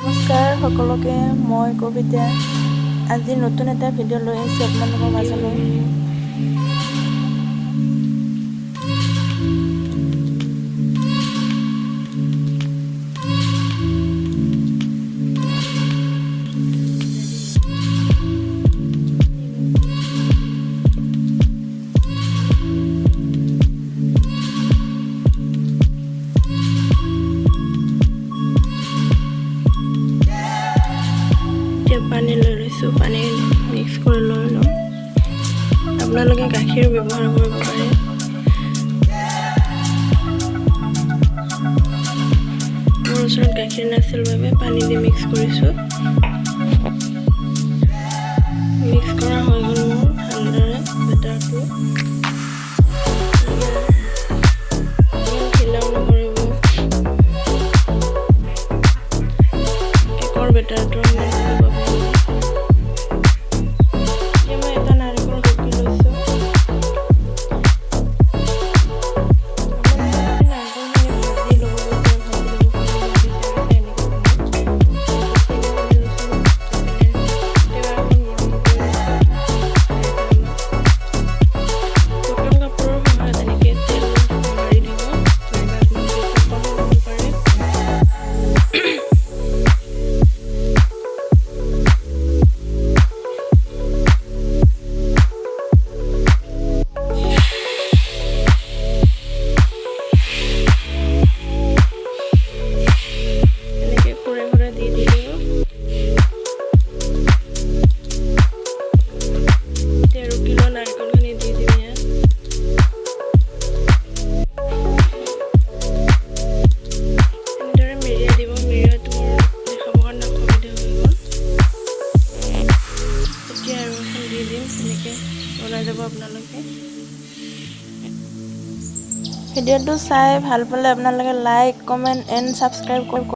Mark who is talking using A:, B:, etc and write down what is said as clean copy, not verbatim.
A: নমস্কাৰ সকলোকে মই কবিতা আজি নতুন এটা ভিডিঅ' লৈ আহিছোঁ আপোনালোকৰ মাজলৈ। পানী লৈ লৈছোঁ, পানী মিক্স কৰি লৈ লওঁ। আপোনালোকে গাখীৰ ব্যৱহাৰ কৰিব পাৰে। মোৰ ওচৰত গাখীৰ নাছিল বাবে পানী দি মিক্স কৰিছোঁ। মিক্স কৰা হৈ গ'ল মোৰ ভালদৰে বেটাৰটো। ঢিলাও নকৰিব, কেকৰ বেটাৰটো বনাই যাব আপোনালোকে। ভিডিঅ'টো চাই ভাল পালে আপোনালোকে লাইক, কমেণ্ট এণ্ড ছাবস্ক্ৰাইব কৰিব।